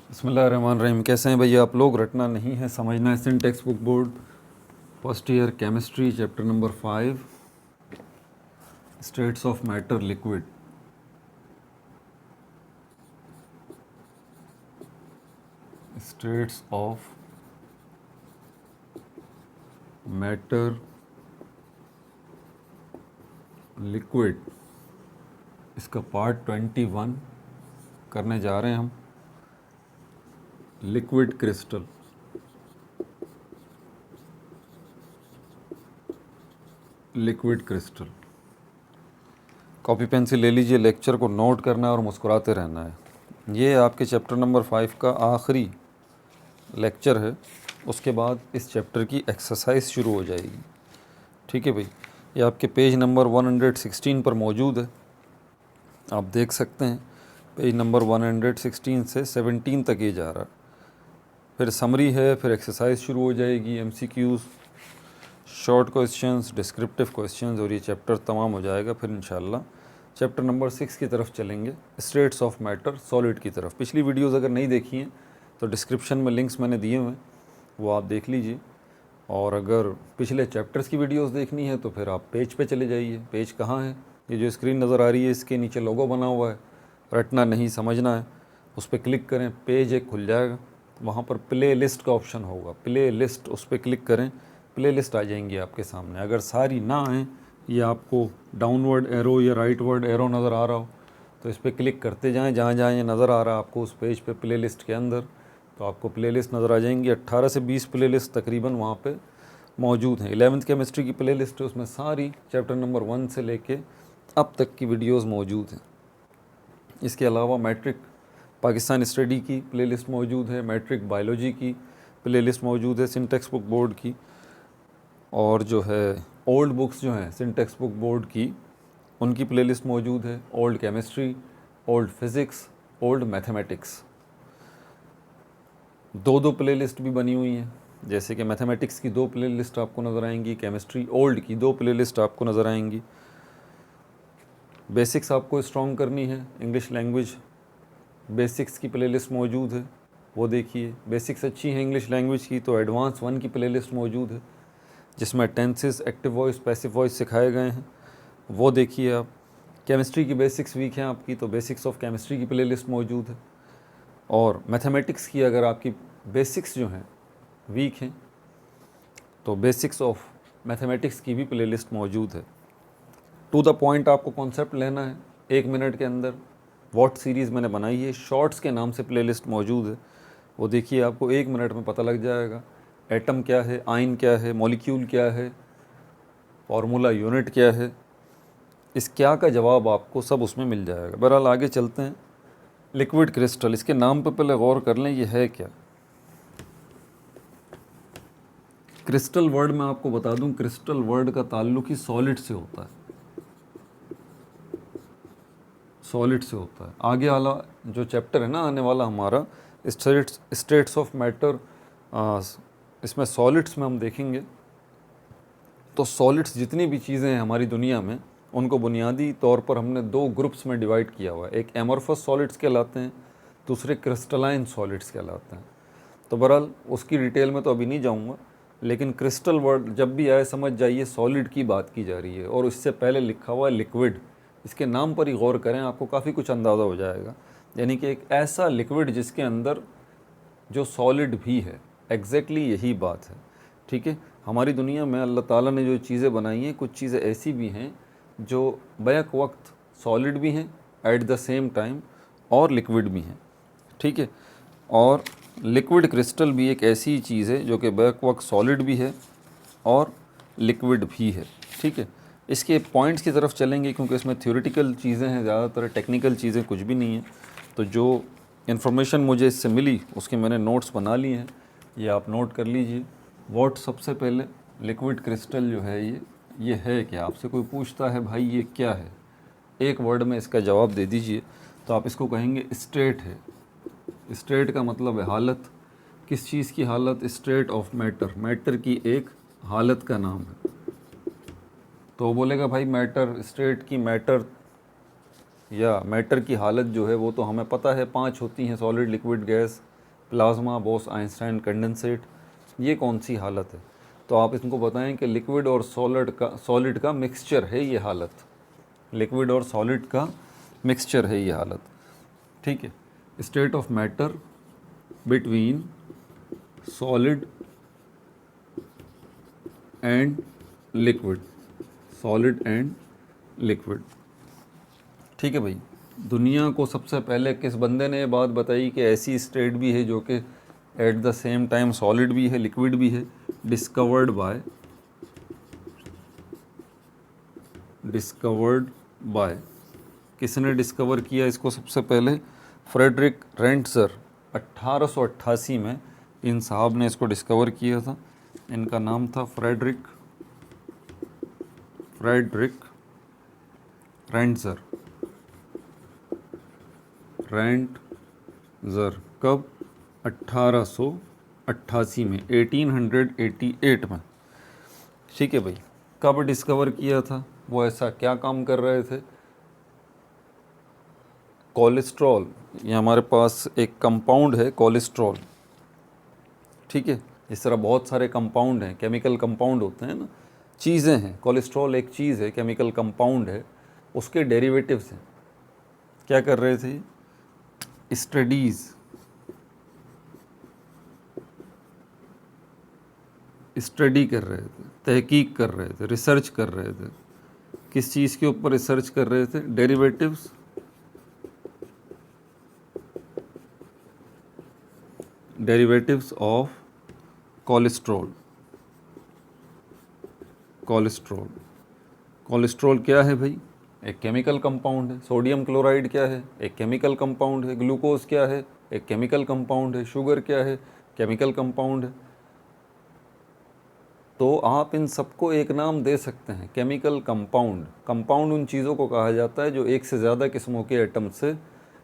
बिस्मिल्लाहिर्रहमानिर्रहीम। कैसे हैं भैया आप लोग? रटना नहीं है, समझना है। Syntax book board first year chemistry chapter number 5 states of matter liquid. States of matter liquid, इसका पार्ट 21 करने जा रहे हैं हम। Liquid crystal. Liquid crystal. Copy pencil ले लीजिए, लेक्चर को नोट करना है और मुस्कुराते रहना है। ये आपके चैप्टर नंबर 5 का आखिरी लेक्चर है। उसके बाद इस चैप्टर की एक्सरसाइज शुरू हो जाएगी। ठीक है भाई, ये आपके पेज नंबर 116 पर मौजूद है, आप देख सकते हैं। पेज नंबर 116 से 17 तक ये जा रहा है। फिर समरी है, फिर एक्सरसाइज शुरू हो जाएगी, MCQs, short questions, descriptive questions, और ये चैप्टर तमाम हो जाएगा। फिर इंशाल्लाह चैप्टर नंबर 6 की तरफ चलेंगे, स्टेट्स ऑफ मैटर सॉलिड की तरफ। पिछली वीडियोस अगर नहीं देखी हैं तो डिस्क्रिप्शन में लिंक्स मैंने दिए हुए हैं, वो आप देख लीजिए। और अगर पिछले चैप्टर्स की वीडियोस देखनी है तो फिर आप पेज पे चले जाइए। पेज कहाँ है? ये जो स्क्रीन नज़र आ रही है, इसके नीचे लोगो बना हुआ है, रटना नहीं समझना है, उस पर क्लिक करें, पेज एक खुल जाएगा। वहाँ पर प्ले लिस्ट का ऑप्शन होगा, प्ले लिस्ट, उस पर क्लिक करें, प्ले लिस्ट आ जाएंगी आपके सामने। अगर सारी ना आएँ, ये आपको डाउनवर्ड एरो या राइटवर्ड एरो नज़र आ रहा हो तो इस पर क्लिक करते जाएं, जहाँ जहाँ ये नज़र आ रहा है आपको उस पेज पे प्ले लिस्ट के अंदर, तो आपको प्ले लिस्ट नज़र आ जाएंगी। 18 से 20 प्ले लिस्ट तकरीबन वहाँ पे मौजूद हैं। 11th केमिस्ट्री की प्ले लिस्ट है, उसमें सारी चैप्टर नंबर 1 से लेके अब तक की वीडियोस मौजूद हैं। इसके अलावा मैट्रिक पाकिस्तान स्टडी की प्ले लिस्ट मौजूद है, मैट्रिक बायोलॉजी की प्ले लिस्ट मौजूद है सिंटेक्स बुक बोर्ड की, और जो है ओल्ड बुक्स जो हैं सिंटेक्स बुक बोर्ड की, उनकी प्लेलिस्ट मौजूद है। Old chemistry, old physics, old mathematics, दो प्लेलिस्ट भी बनी हुई हैं। जैसे कि मैथमेटिक्स की 2 प्लेलिस्ट आपको नज़र आएंगी, केमिस्ट्री ओल्ड की 2 प्लेलिस्ट आपको नज़र आएंगी। बेसिक्स आपको स्ट्रॉन्ग करनी है, इंग्लिश लैंग्वेज बेसिक्स की प्लेलिस्ट मौजूद है, वो देखिए। बेसिक्स अच्छी है इंग्लिश लैंग्वेज की तो एडवांस 1 की प्लेलिस्ट मौजूद है, जिसमें tenses, active voice, passive voice सिखाए गए हैं, वो देखिए आप। केमिस्ट्री की बेसिक्स वीक हैं आपकी तो बेसिक्स ऑफ केमिस्ट्री की प्लेलिस्ट मौजूद है। और मैथमेटिक्स की अगर आपकी बेसिक्स जो हैं वीक हैं तो बेसिक्स ऑफ मैथमेटिक्स की भी प्लेलिस्ट मौजूद है। टू द पॉइंट आपको कॉन्सेप्ट लेना है 1 मिनट के अंदर। व्हाट सीरीज़ मैंने बनाई है, शॉर्ट्स के नाम से प्लेलिस्ट मौजूद है, वो देखिए, आपको 1 मिनट में पता लग जाएगा। एटम क्या है, आयन क्या है, मॉलिक्यूल क्या है, फार्मूला यूनिट क्या है, इस क्या का जवाब आपको सब उसमें मिल जाएगा। बहरहाल आगे चलते हैं। लिक्विड क्रिस्टल, इसके नाम पर पहले गौर कर लें, ये है क्या। क्रिस्टल वर्ड में आपको बता दूं, क्रिस्टल वर्ड का ताल्लुक ही सॉलिड से होता है, सॉलिड से होता है। आगे वाला जो चैप्टर है ना आने वाला हमारा, स्टेट्स ऑफ मैटर, इसमें सॉलिड्स में हम देखेंगे। तो सॉलिड्स जितनी भी चीज़ें हैं हमारी दुनिया में, उनको बुनियादी तौर पर हमने 2 ग्रुप्स में डिवाइड किया हुआ है। एक एमॉर्फस सॉलिड्स कहलाते हैं, दूसरे क्रिस्टलाइन सॉलिड्स कहलाते हैं। तो बहरहाल उसकी डिटेल में तो अभी नहीं जाऊंगा, लेकिन क्रिस्टल वर्ड जब भी आए समझ जाइए सॉलिड की बात की जा रही है। और इससे पहले लिखा हुआ है लिक्विड, इसके नाम पर ही गौर करें, आपको काफ़ी कुछ अंदाज़ा हो जाएगा। यानी कि एक ऐसा लिक्विड जिसके अंदर जो सॉलिड भी है, एग्जैक्टली यही बात है। ठीक है, हमारी दुनिया में अल्लाह ताला ने जो चीज़ें बनाई हैं, कुछ चीज़ें ऐसी भी हैं जो बैक वक्त सॉलिड भी हैं एट द सेम टाइम, और लिक्विड भी हैं। ठीक है, और लिक्विड क्रिस्टल भी एक ऐसी चीज़ है जो कि बैक वक्त सॉलिड भी है और लिक्विड भी है। ठीक है, इसके पॉइंट्स की तरफ चलेंगे क्योंकि इसमें थ्योरेटिकल चीज़ें हैं, ज़्यादातर टेक्निकल चीज़ें कुछ भी नहीं हैं। तो जो इन्फॉर्मेशन मुझे इससे मिली उसके मैंने नोट्स बना लिए हैं, ये आप नोट कर लीजिए। व्हाट, सबसे पहले लिक्विड क्रिस्टल जो है ये है क्या। आपसे कोई पूछता है भाई ये क्या है, एक वर्ड में इसका जवाब दे दीजिए, तो आप इसको कहेंगे स्टेट है। स्टेट का मतलब है हालत। किस चीज़ की हालत? स्टेट ऑफ मैटर, मैटर की एक हालत का नाम है। तो वो बोलेगा भाई मैटर, स्टेट की मैटर या मैटर की हालत जो है वो तो हमें पता है, 5 होती हैं, solid, liquid, gas, plasma, Bose Einstein condensate, ये कौन सी हालत है? तो आप इनको बताएं कि लिक्विड और सॉलिड का मिक्सचर है ये हालत, लिक्विड और सॉलिड का मिक्सचर है ये हालत, ठीक है। State of matter between solid and liquid, solid and liquid, ठीक है भाई। दुनिया को सबसे पहले किस बंदे ने ये बात बताई कि ऐसी स्टेट भी है जो कि at the same time solid भी है लिक्विड भी है? डिस्कवर्ड बाय किसने डिस्कवर किया इसको सबसे पहले? फ्रेडरिक रेंटजर 1888 में इन साहब ने इसको डिस्कवर किया था। इनका नाम था फ्रेडरिक रेंटजर। कब? 1888 में, 1888 में, ठीक है भाई। कब डिस्कवर किया था? वो ऐसा क्या काम कर रहे थे? कोलेस्ट्रॉल, ये हमारे पास एक कंपाउंड है कोलेस्ट्रॉल, ठीक है। इस तरह बहुत सारे कंपाउंड हैं, केमिकल कंपाउंड होते हैं ना, चीज़ें हैं। कोलेस्ट्रॉल एक चीज़ है, केमिकल कंपाउंड है, उसके डेरिवेटिव्स हैं। क्या कर रहे थे? स्टडी कर रहे थे, तहकीक कर रहे थे, रिसर्च कर रहे थे। किस चीज़ के ऊपर रिसर्च कर रहे थे? Derivatives of cholesterol. कोलेस्ट्रॉल क्या है भाई? एक केमिकल कंपाउंड है। सोडियम क्लोराइड क्या है? एक केमिकल कंपाउंड है। ग्लूकोज क्या है? एक केमिकल कंपाउंड है। शुगर क्या है? केमिकल कंपाउंड है। तो आप इन सबको एक नाम दे सकते हैं, केमिकल कंपाउंड। कंपाउंड उन चीज़ों को कहा जाता है जो एक से ज़्यादा किस्मों के एटम से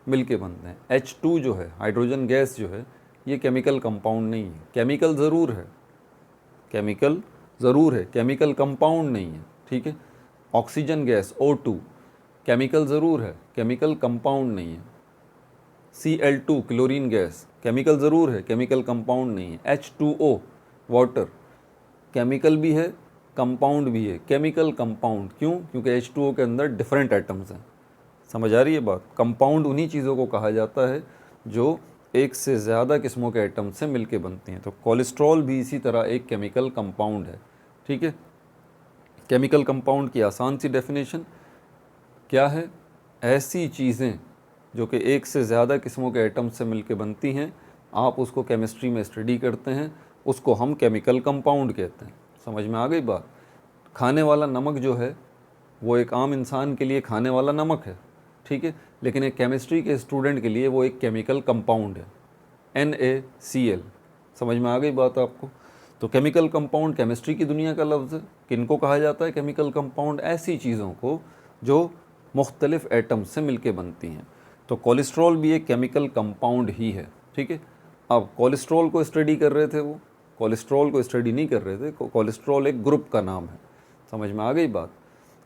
मिलके बनते हैं। H2 जो है, हाइड्रोजन गैस जो है, ये केमिकल कंपाउंड नहीं है। केमिकल ज़रूर है, केमिकल कंपाउंड नहीं है, ठीक है। ऑक्सीजन गैस O2 केमिकल ज़रूर है, केमिकल कंपाउंड नहीं है। Cl2 क्लोरीन गैस केमिकल ज़रूर है, केमिकल कंपाउंड नहीं है। H2O वाटर केमिकल भी है, कंपाउंड भी है। केमिकल कंपाउंड क्यों? क्योंकि H2O के अंदर डिफरेंट एटम्स हैं। समझ आ रही है बात? कंपाउंड उन्हीं चीज़ों को कहा जाता है जो एक से ज़्यादा किस्मों के एटम से मिलके बनती हैं। तो कोलेस्ट्रॉल भी इसी तरह एक केमिकल कंपाउंड है, ठीक है। केमिकल कंपाउंड की आसान सी डेफिनेशन क्या है? ऐसी चीज़ें जो कि एक से ज़्यादा किस्मों के एटम से मिलके बनती हैं, आप उसको केमिस्ट्री में स्टडी करते हैं, उसको हम केमिकल कंपाउंड कहते हैं। समझ में आ गई बात? खाने वाला नमक जो है वो एक आम इंसान के लिए खाने वाला नमक है, ठीक है, लेकिन एक केमिस्ट्री के स्टूडेंट के लिए वो एक केमिकल कंपाउंड है, NaCl। समझ में आ गई बात आपको? तो केमिकल कंपाउंड केमिस्ट्री की दुनिया का लफ्ज़ है। किनको कहा जाता है केमिकल कंपाउंड? ऐसी चीज़ों को जो मुख्तलिफ एटम से मिलके बनती हैं। तो कोलेस्ट्रॉल भी एक केमिकल कंपाउंड ही है, ठीक है। अब कोलेस्ट्रॉल को स्टडी कर रहे थे, वो कोलेस्ट्रॉल को स्टडी नहीं कर रहे थे, कोलेस्ट्रॉल एक ग्रुप का नाम है। समझ में आ गई बात?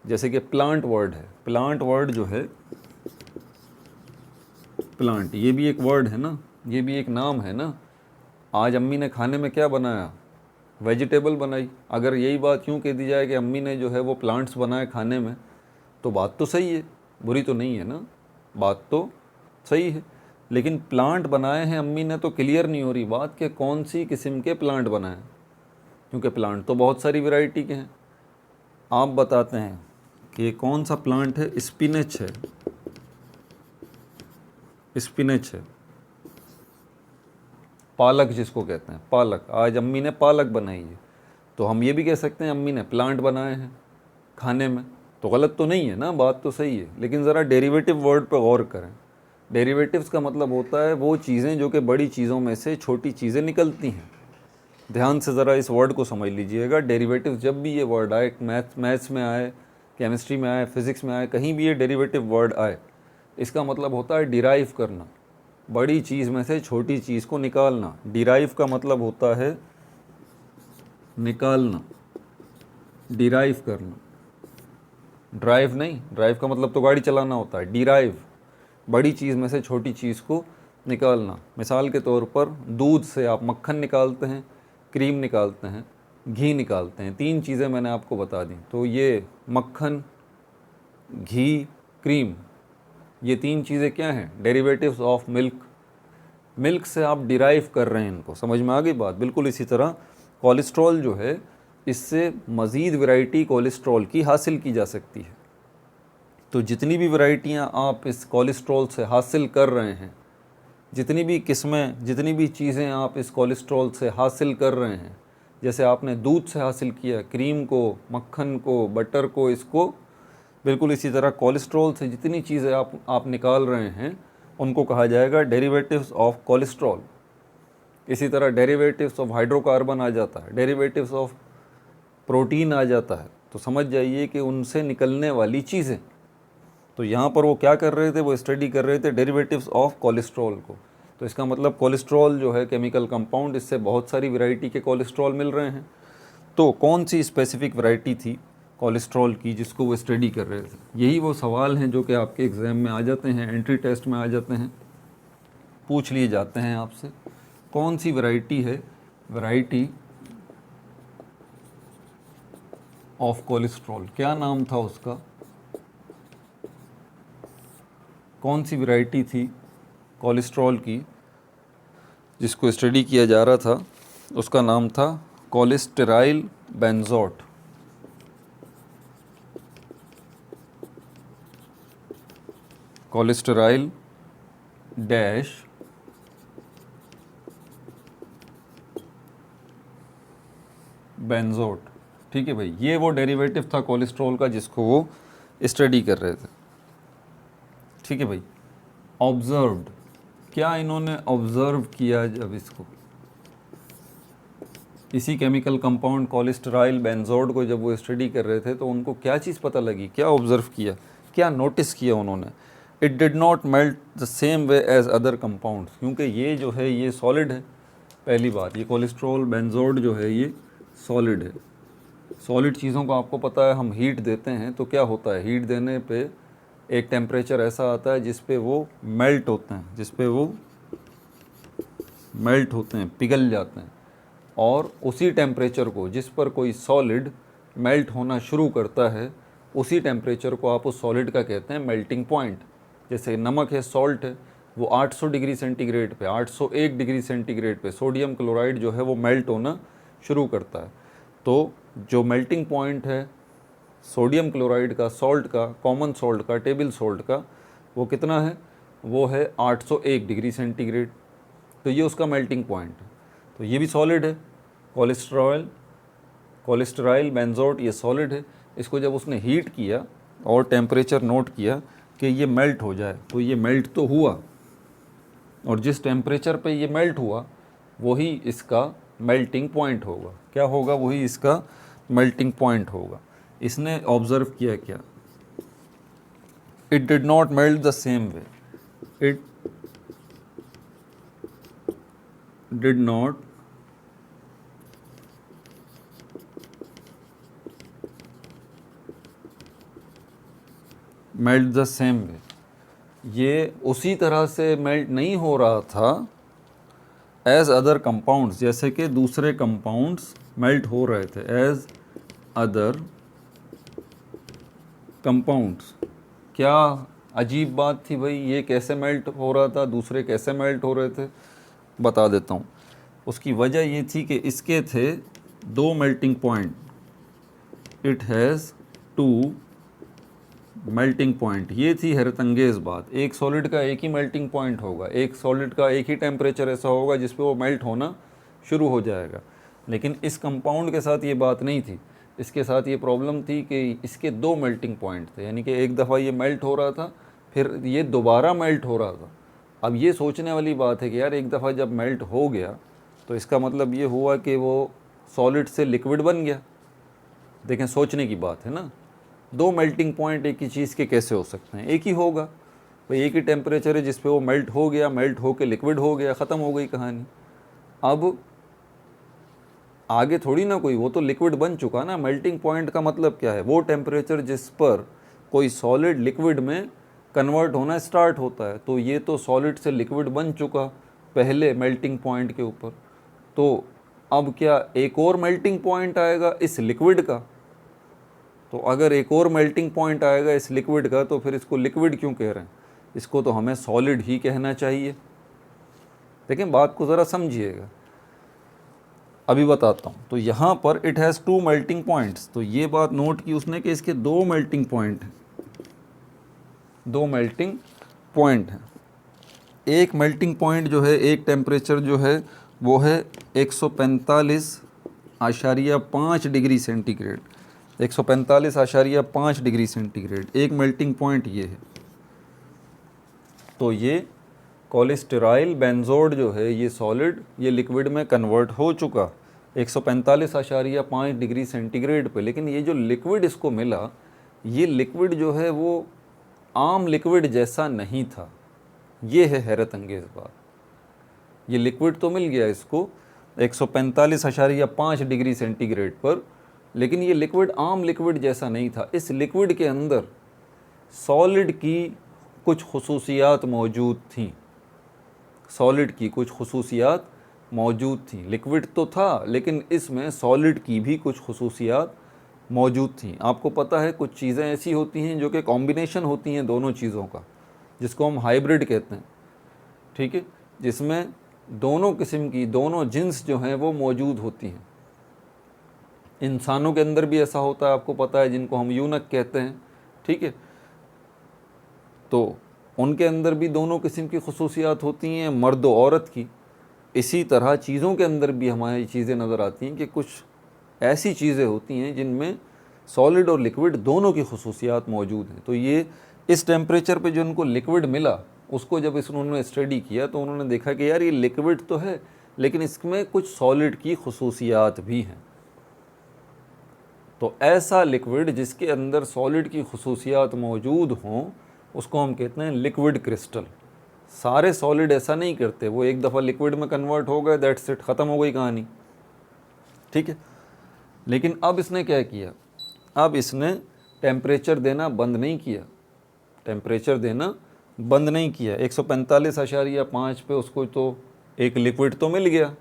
जैसे कि प्लांट वर्ड है, प्लांट वर्ड जो है, प्लांट, ये भी एक वर्ड है ना, ये भी एक नाम है ना। आज अम्मी ने खाने में क्या बनाया? वेजिटेबल बनाई। अगर यही बात यूँ कह दी जाए कि अम्मी ने जो है वो प्लांट्स बनाए खाने में, तो बात तो सही है, बुरी तो नहीं है ना, बात तो सही है। लेकिन प्लांट बनाए हैं अम्मी ने तो क्लियर नहीं हो रही बात कि कौन सी किस्म के प्लांट बनाए, क्योंकि प्लांट तो बहुत सारी वैरायटी के हैं। आप बताते हैं कि ये कौन सा प्लांट है? स्पिनच है, स्पिनच है, पालक जिसको कहते हैं, पालक। आज अम्मी ने पालक बनाई है, तो हम ये भी कह सकते हैं अम्मी ने प्लांट बनाए हैं खाने में, तो गलत तो नहीं है ना, बात तो सही है। लेकिन ज़रा डेरिवेटिव वर्ड पर गौर करें। डेरिवेटिव्स का मतलब होता है वो चीज़ें जो कि बड़ी चीज़ों में से छोटी चीज़ें निकलती हैं। ध्यान से ज़रा इस वर्ड को समझ लीजिएगा। डेरिवेटिव जब भी ये वर्ड आए, मैथ्स में आए, केमिस्ट्री में आए, फिज़िक्स में आए, कहीं भी ये डेरिवेटिव वर्ड आए, इसका मतलब होता है डिराइव करना, बड़ी चीज़ में से छोटी चीज़ को निकालना। डिराइव का मतलब होता है निकालना, डिराइव करना, ड्राइव नहीं। ड्राइव का मतलब तो गाड़ी चलाना होता है। डिराइव, बड़ी चीज़ में से छोटी चीज़ को निकालना, मिसाल के तौर पर दूध से आप मक्खन निकालते हैं, क्रीम निकालते हैं, घी निकालते हैं। 3 चीज़ें मैंने आपको बता दी। तो ये मक्खन, घी, क्रीम, ये 3 चीज़ें क्या हैं? Derivatives of milk. मिल्क से आप डिराइव कर रहे हैं इनको, समझ में आ गई बात। बिल्कुल इसी तरह कोलेस्ट्रॉल जो है, इससे मज़ीद वैरायटी कोलेस्ट्रॉल की हासिल की जा सकती है। तो जितनी भी वैरायटियाँ आप इस कोलेस्ट्रॉल से हासिल कर रहे हैं, जितनी भी किस्में, जितनी भी चीज़ें आप इस कोलेस्ट्रॉल से हासिल कर रहे हैं, जैसे आपने दूध से हासिल किया, क्रीम को, मक्खन को, बटर को, इसको, बिल्कुल इसी तरह कोलेस्ट्रॉल से जितनी चीज़ें आप निकाल रहे हैं उनको कहा जाएगा डेरिवेटिव्स ऑफ कोलेस्ट्रॉल। इसी तरह डेरिवेटिव्स ऑफ हाइड्रोकार्बन आ जाता है, डेरिवेटिव्स ऑफ प्रोटीन आ जाता है। तो समझ जाइए कि उनसे निकलने वाली चीज़ें। तो यहाँ पर वो क्या कर रहे थे? वो स्टडी कर रहे थे डेरिवेटिव्स ऑफ कोलेस्ट्रॉल को। तो इसका मतलब कोलेस्ट्रॉल जो है केमिकल कंपाउंड, इससे बहुत सारी वैरायटी के कोलेस्ट्रॉल मिल रहे हैं। तो कौन सी स्पेसिफिक वैरायटी थी कोलेस्ट्रॉल की जिसको वो स्टडी कर रहे थे? यही वो सवाल हैं जो कि आपके एग्ज़ाम में आ जाते हैं, एंट्री टेस्ट में आ जाते हैं, पूछ लिए जाते हैं आपसे। कौन सी वैरायटी है? वैरायटी ऑफ कोलेस्ट्रॉल, क्या नाम था उसका? कौन सी वैरायटी थी कोलेस्ट्रॉल की जिसको स्टडी किया जा रहा था? उसका नाम था कोलेस्टेराइल बेंजोट। कोलेस्टेराइल डैश बेंजोट। ठीक है भाई, ये वो डेरिवेटिव था कोलेस्ट्रॉल का जिसको वो स्टडी कर रहे थे। ठीक है भाई। ऑब्जर्व्ड, क्या इन्होंने ऑब्जर्व किया जब इसको, इसी केमिकल कंपाउंड कोलेस्टेराइल बेंजोड को जब वो स्टडी कर रहे थे तो उनको क्या चीज़ पता लगी? क्या ऑब्जर्व किया, क्या नोटिस किया उन्होंने? It did not melt the same way as other compounds, क्योंकि ये जो है ये सॉलिड है। पहली बात, ये कोलेस्ट्रॉल बेंजोड जो है ये सॉलिड है। सॉलिड चीज़ों को आपको पता है, हम हीट देते हैं तो क्या होता है? हीट देने पे एक टेम्परेचर ऐसा आता है जिस पे वो मेल्ट होते हैं, जिस पे वो मेल्ट होते हैं, पिघल जाते हैं। और उसी टेम्परेचर को, जिस पर कोई सॉलिड मेल्ट होना शुरू करता है, उसी टेम्परेचर को आप उस सॉलिड का कहते हैं मेल्टिंग पॉइंट। जैसे नमक है, सॉल्ट है, वो 800 डिग्री सेंटीग्रेड पे, 801 डिग्री सेंटीग्रेड पे सोडियम क्लोराइड जो है वो मेल्ट होना शुरू करता है। तो जो मेल्टिंग पॉइंट है सोडियम क्लोराइड का, सॉल्ट का, कॉमन सॉल्ट का, टेबल सॉल्ट का, वो कितना है? वो है 801 डिग्री सेंटीग्रेड। तो ये उसका मेल्टिंग पॉइंट है। तो ये भी सॉलिड है, कोलेस्टेराइल बेंजोट, ये सॉलिड है। इसको जब उसने हीट किया और टेम्परेचर नोट किया कि ये मेल्ट हो जाए, तो ये मेल्ट तो हुआ, और जिस टेम्परेचर पे ये मेल्ट हुआ वही इसका मेल्टिंग पॉइंट होगा। क्या होगा? वही इसका मेल्टिंग पॉइंट होगा। इसने ऑब्जर्व किया क्या? It did not melt the same way, it did not melt the same वे, ये उसी तरह से मेल्ट नहीं हो रहा था एज अदर कंपाउंड्स, जैसे कि दूसरे कंपाउंड्स मेल्ट हो रहे थे। एज अदर कंपाउंड्स, क्या अजीब बात थी भाई, ये कैसे मेल्ट हो रहा था, दूसरे कैसे मेल्ट हो रहे थे? बता देता हूँ। उसकी वजह ये थी कि इसके थे 2 melting point, it has 2 melting point. ये थी हैरत अंगेज़ बात। एक सॉलिड का एक ही मेल्टिंग पॉइंट होगा, एक सॉलिड का एक ही टेम्परेचर ऐसा होगा जिस पे वो मेल्ट होना शुरू हो जाएगा। लेकिन इस कंपाउंड के साथ ये बात नहीं थी। इसके साथ ये प्रॉब्लम थी कि इसके 2 मेल्टिंग पॉइंट थे, यानी कि एक दफ़ा ये मेल्ट हो रहा था, फिर ये दोबारा मेल्ट हो रहा था। अब ये सोचने वाली बात है कि यार एक दफ़ा जब मेल्ट हो गया तो इसका मतलब ये हुआ कि वो सॉलिड से लिक्विड बन गया। देखें, सोचने की बात है ना। 2 मेल्टिंग पॉइंट एक ही चीज़ के कैसे हो सकते हैं? एक ही होगा भाई, एक ही टेम्परेचर है जिस पे वो मेल्ट हो गया, मेल्ट होके लिक्विड हो गया, ख़त्म हो गई कहानी। अब आगे थोड़ी ना कोई, वो तो लिक्विड बन चुका ना। मेल्टिंग पॉइंट का मतलब क्या है? वो टेम्परेचर जिस पर कोई सॉलिड लिक्विड में कन्वर्ट होना स्टार्ट होता है। तो ये तो सॉलिड से लिक्विड बन चुका पहले मेल्टिंग पॉइंट के ऊपर, तो अब क्या एक और मेल्टिंग पॉइंट आएगा इस लिक्विड का? तो अगर एक और मेल्टिंग पॉइंट आएगा इस लिक्विड का तो फिर इसको लिक्विड क्यों कह रहे हैं? इसको तो हमें सॉलिड ही कहना चाहिए। लेकिन बात को ज़रा समझिएगा, अभी बताता हूँ। तो यहाँ पर इट हैज़ 2 मेल्टिंग पॉइंट्स, तो ये बात नोट की उसने कि इसके 2 मेल्टिंग पॉइंट हैं, 2 मेल्टिंग पॉइंट हैं। एक मेल्टिंग पॉइंट जो है, एक टेम्परेचर जो है वो है 145.5 डिग्री सेंटीग्रेड, 145.5 डिग्री सेंटीग्रेड एक मेल्टिंग पॉइंट ये है। तो ये कोलेस्टेराइल बेंजोड जो है ये सॉलिड ये लिक्विड में कन्वर्ट हो चुका 145.5 डिग्री सेंटीग्रेड पे। लेकिन ये जो लिक्विड इसको मिला, ये लिक्विड जो है वो आम लिक्विड जैसा नहीं था। ये है हैरत अंगेज़ बात। ये लिक्विड तो मिल गया इसको 145.5 डिग्री सेंटीग्रेड पर, लेकिन ये लिक्विड आम लिक्विड जैसा नहीं था। इस लिक्विड के अंदर सॉलिड की कुछ खुसूसियात मौजूद थीं, सॉलिड की कुछ खुसूसियात मौजूद थी। लिक्विड तो था लेकिन इसमें सॉलिड की भी कुछ खुसूसियात मौजूद थी। आपको पता है कुछ चीज़ें ऐसी होती हैं जो कि कॉम्बिनेशन होती हैं दोनों चीज़ों का, जिसको हम हाइब्रिड कहते हैं, ठीक है, जिसमें दोनों किस्म की दोनों जिन्स जो हैं वो मौजूद होती हैं। इंसानों के अंदर भी ऐसा होता है, आपको पता है, जिनको हम यूनक कहते हैं, ठीक है। तो उनके अंदर भी दोनों किस्म की खुसूसियात होती हैं, मर्द और औरत की। इसी तरह चीज़ों के अंदर भी हमारी चीज़ें नज़र आती हैं कि कुछ ऐसी चीज़ें होती हैं जिनमें सॉलिड और लिक्विड दोनों की खुसूसियात मौजूद हैं। तो ये इस टेम्परेचर पे जो उनको लिक्विड मिला, उसको जब उन्होंने स्टडी किया तो उन्होंने देखा कि यार ये लिक्विड तो है लेकिन इसमें कुछ सॉलिड की खुसूसियात भी हैं। तो ऐसा लिक्विड जिसके अंदर सॉलिड की खुसूसियात मौजूद हों उसको हम कहते हैं लिक्विड क्रिस्टल। सारे सॉलिड ऐसा नहीं करते, वो एक दफ़ा लिक्विड में कन्वर्ट हो गए, दैट्स इट, ख़त्म हो गई कहानी, ठीक है। लेकिन अब इसने क्या किया, अब इसने टेम्परेचर देना बंद नहीं किया, टेम्परेचर देना बंद नहीं किया। 145.5 पे उसको तो एक लिक्विड तो मिल गया।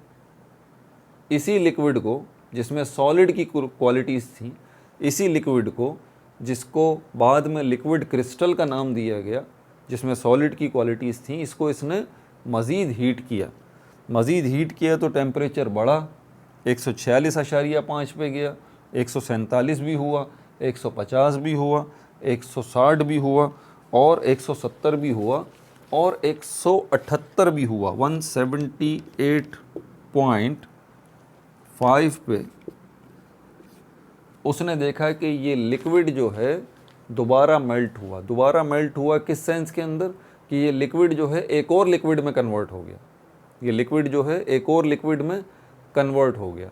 इसी लिक्विड को जिसमें सॉलिड की क्वालिटीज़ थी, इसी लिक्विड को जिसको बाद में लिक्विड क्रिस्टल का नाम दिया गया, जिसमें सॉलिड की क्वालिटीज़ थी, इसको इसने मज़ीद हीट किया। मज़ीद हीट किया तो टेम्परेचर बढ़ा, 146.5 पे गया, 147 भी हुआ, 150 भी हुआ, 160 भी हुआ और 170 भी हुआ और 178 भी हुआ। 178.5 पे उसने देखा कि ये लिक्विड जो है दोबारा मेल्ट हुआ। दोबारा मेल्ट हुआ किस सेंस के अंदर कि ये लिक्विड जो है एक और लिक्विड में कन्वर्ट हो गया, ये लिक्विड जो है एक और लिक्विड में कन्वर्ट हो गया।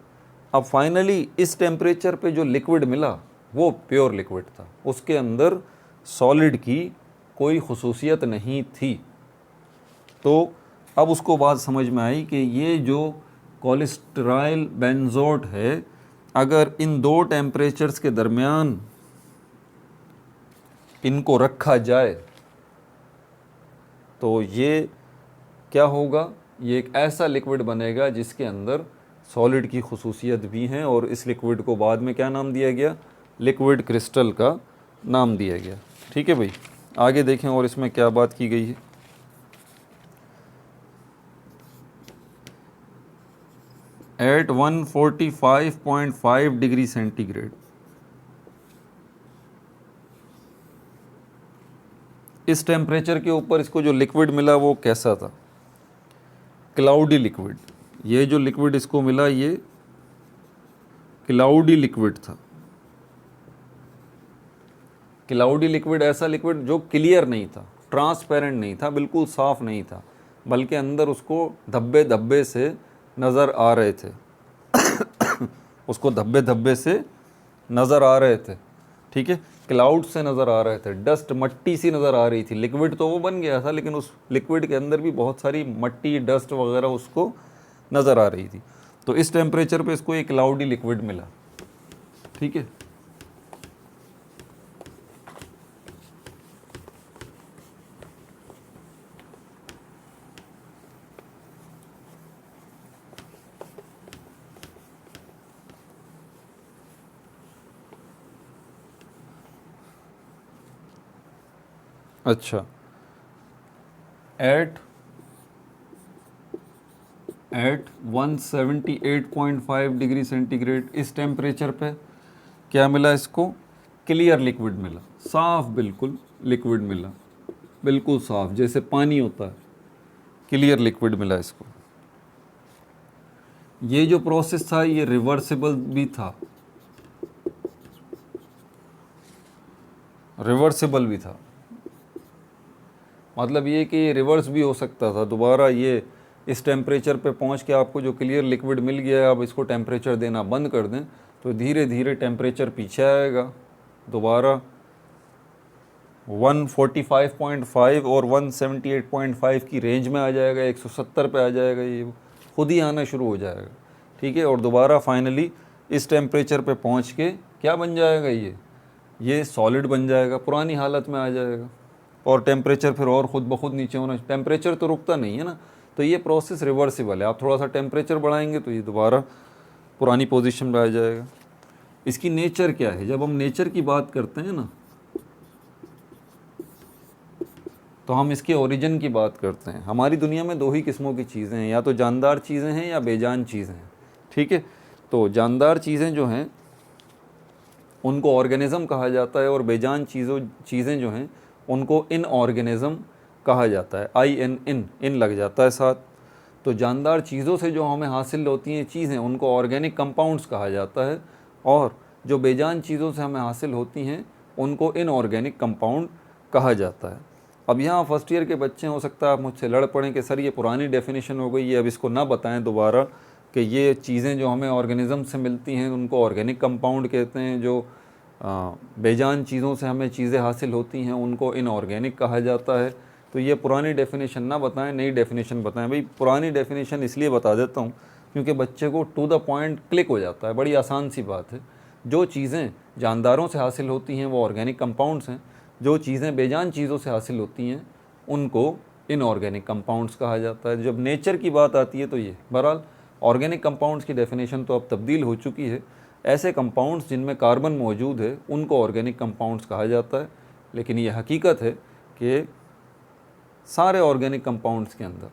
अब फाइनली इस टेम्परेचर पे जो लिक्विड मिला वो प्योर लिक्विड था, उसके अंदर सॉलिड की कोई खुसूसियत नहीं थी। तो अब उसको बात समझ में आई कि ये जो कोलेस्टेराइल बेंजोट है, अगर इन दो टेम्परेचर्स के दरमियान इनको रखा जाए तो ये क्या होगा, ये एक ऐसा लिक्विड बनेगा जिसके अंदर सॉलिड की खुसूसियत भी हैं और इस लिक्विड को बाद में क्या नाम दिया गया, लिक्विड क्रिस्टल का नाम दिया गया। ठीक है भाई, आगे देखें और इसमें क्या बात की गई है। एट 145.5 डिग्री सेंटीग्रेड इस टेम्परेचर के ऊपर इसको जो लिक्विड मिला वो कैसा था, क्लाउडी लिक्विड। ये जो लिक्विड इसको मिला ये क्लाउडी लिक्विड था। क्लाउडी लिक्विड ऐसा लिक्विड जो क्लियर नहीं था, ट्रांसपेरेंट नहीं था, बिल्कुल साफ नहीं था, बल्कि अंदर उसको धब्बे धब्बे से नज़र आ रहे थे उसको धब्बे धब्बे से नज़र आ रहे थे, ठीक है, क्लाउड से नज़र आ रहे थे, डस्ट मट्टी सी नज़र आ रही थी। लिक्विड तो वो बन गया था लेकिन उस लिक्विड के अंदर भी बहुत सारी मट्टी डस्ट वगैरह उसको नज़र आ रही थी। तो इस टेम्परेचर पे इसको एक क्लाउडी लिक्विड मिला, ठीक है। अच्छा, एट 178.5 डिग्री सेंटीग्रेड इस टेम्परेचर पे क्या मिला इसको? क्लियर लिक्विड मिला, साफ बिल्कुल लिक्विड मिला, बिल्कुल साफ जैसे पानी होता है, क्लियर लिक्विड मिला इसको। ये जो प्रोसेस था ये रिवर्सिबल भी था, रिवर्सिबल भी था, मतलब ये कि रिवर्स भी हो सकता था। दोबारा ये इस टेम्परेचर पे पहुंच के आपको जो क्लियर लिक्विड मिल गया है, अब इसको टेम्परेचर देना बंद कर दें तो धीरे धीरे टेम्परेचर पीछे आएगा, दोबारा 145.5 और 178.5 की रेंज में आ जाएगा, 170 पे आ जाएगा, ये खुद ही आना शुरू हो जाएगा, ठीक है। और दोबारा फाइनली इस टेम्परेचर पे पहुंच के क्या बन जाएगा, ये सॉलिड बन जाएगा, पुरानी हालत में आ जाएगा। और टेम्परेचर फिर और ख़ुद ब खुद नीचे होना, टेम्परेचर तो रुकता नहीं है ना, तो ये प्रोसेस रिवर्सिबल है। आप थोड़ा सा टेम्परेचर बढ़ाएंगे तो ये दोबारा पुरानी पोजीशन में आ जाएगा। इसकी नेचर क्या है? जब हम नेचर की बात करते हैं ना तो हम इसके ओरिजिन की बात करते हैं। हमारी दुनिया में दो ही किस्मों की चीज़ें हैं, या तो जानदार चीज़ें हैं या बेजान चीज़ें हैं, ठीक है। तो जानदार चीज़ें जो हैं उनको ऑर्गेनिज़म कहा जाता है, और बेजान चीज़ें जो हैं उनको इनऑर्गेनिज़म कहा जाता है। इन लग जाता है साथ। तो जानदार चीज़ों से जो हमें हासिल होती हैं चीज़ें उनको ऑर्गेनिक कंपाउंड्स कहा जाता है, और जो बेजान चीज़ों से हमें हासिल होती हैं उनको इनऑर्गेनिक कंपाउंड कहा जाता है। अब यहाँ फर्स्ट ईयर के बच्चे, हो सकता है आप मुझसे लड़ पड़ें कि सर ये पुरानी डेफिनेशन हो गई है, अब इसको ना बताएं दोबारा कि ये चीज़ें जो हमें ऑर्गेनिज़म से मिलती हैं उनको ऑर्गेनिक कंपाउंड कहते हैं, जो बेजान चीज़ों से हमें चीज़ें हासिल होती हैं उनको इनऑर्गेनिक कहा जाता है। तो ये पुरानी डेफिनेशन ना बताएं, नई डेफिनेशन बताएं। भाई पुरानी डेफिनेशन इसलिए बता देता हूँ क्योंकि बच्चे को टू द पॉइंट क्लिक हो जाता है, बड़ी आसान सी बात है। जो चीज़ें जानदारों से हासिल होती हैं वो ऑर्गेनिक कंपाउंड्स हैं, जो चीज़ें बेजान चीज़ों से हासिल होती हैं उनको इनऑर्गेनिक कंपाउंड्स कहा जाता है। जब नेचर की बात आती है तो ये बहरहाल ऑर्गेनिक कंपाउंड्स की डेफिनेशन तो अब तब्दील हो चुकी है। ऐसे कंपाउंड्स जिनमें कार्बन मौजूद है उनको ऑर्गेनिक कंपाउंड्स कहा जाता है। लेकिन ये हकीकत है कि सारे ऑर्गेनिक कंपाउंड्स के अंदर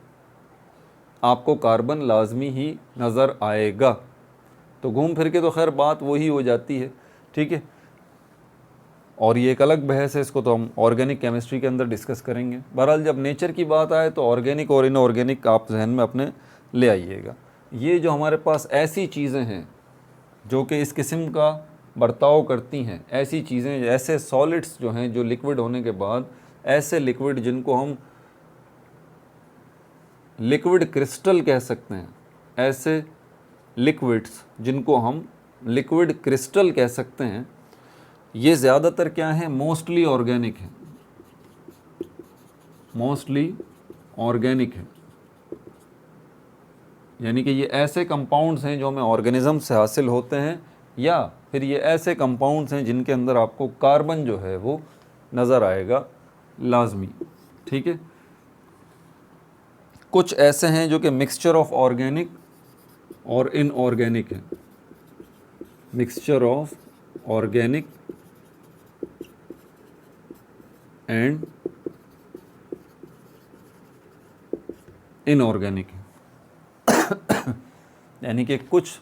आपको कार्बन लाजमी ही नज़र आएगा। तो घूम फिर के तो खैर बात वही हो जाती है, ठीक है। और ये एक अलग बहस है, इसको तो हम ऑर्गेनिक केमिस्ट्री के अंदर डिस्कस करेंगे। बहरहाल जब नेचर की बात आए तो ऑर्गेनिक और इनऑर्गेनिक आप जहन में अपने ले आइएगा। ये जो हमारे पास ऐसी चीज़ें हैं जो कि इस किस्म का बर्ताव करती हैं, ऐसी चीज़ें, ऐसे सॉलिड्स जो हैं जो लिक्विड होने के बाद, ऐसे लिक्विड जिनको हम लिक्विड क्रिस्टल कह सकते हैं, ऐसे लिक्विड्स जिनको हम लिक्विड क्रिस्टल कह सकते हैं, ये ज़्यादातर क्या है? मोस्टली ऑर्गेनिक है, मोस्टली ऑर्गेनिक है। यानी कि ये ऐसे कंपाउंड्स हैं जो हमें ऑर्गेनिज़म से हासिल होते हैं, या फिर ये ऐसे कंपाउंड्स हैं जिनके अंदर आपको कार्बन जो है वो नज़र आएगा लाजमी, ठीक है। कुछ ऐसे हैं जो कि मिक्सचर ऑफ ऑर्गेनिक और इनऑर्गेनिक है, mixture of organic and inorganic है। यानी कि कुछ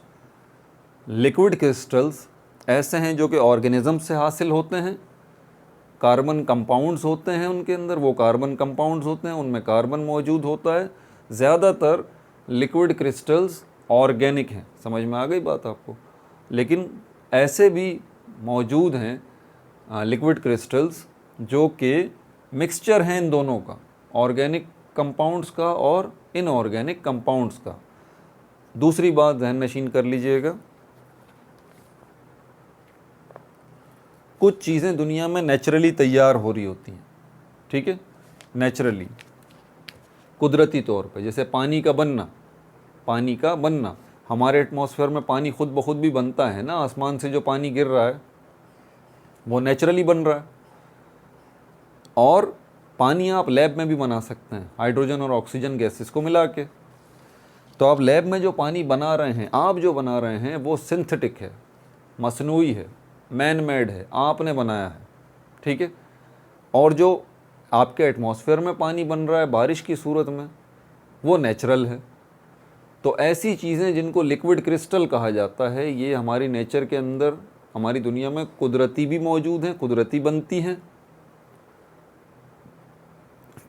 लिक्विड क्रिस्टल्स ऐसे हैं जो कि ऑर्गेनिज़म से हासिल होते हैं, कार्बन कंपाउंड्स होते हैं उनके अंदर, वो कार्बन कंपाउंड्स होते हैं, उनमें कार्बन मौजूद होता है। ज़्यादातर लिक्विड क्रिस्टल्स ऑर्गेनिक हैं, समझ में आ गई बात आपको। लेकिन ऐसे भी मौजूद हैं लिक्विड क्रिस्टल्स जो कि मिक्सचर हैं इन दोनों का, ऑर्गेनिक कंपाउंड्स का और इनऑर्गेनिक कंपाउंड्स का। दूसरी बात ध्यान नशीन कर लीजिएगा, कुछ चीज़ें दुनिया में नेचुरली तैयार हो रही होती हैं, ठीक है, नेचुरली, कुदरती तौर पे, जैसे पानी का बनना। हमारे एटमॉस्फेयर में पानी खुद ब खुद भी बनता है ना, आसमान से जो पानी गिर रहा है वो नेचुरली बन रहा है। और पानी आप लैब में भी बना सकते हैं, हाइड्रोजन और ऑक्सीजन गैसेस को मिला के। तो आप लैब में जो पानी बना रहे हैं, आप जो बना रहे हैं वो सिंथेटिक है, मसनूई है, मैन मेड है, आपने बनाया है, ठीक है। और जो आपके एटमॉस्फेयर में पानी बन रहा है बारिश की सूरत में, वो नेचुरल है। तो ऐसी चीज़ें जिनको लिक्विड क्रिस्टल कहा जाता है, ये हमारी नेचर के अंदर, हमारी दुनिया में कुदरती भी मौजूद हैं, कुदरती बनती हैं,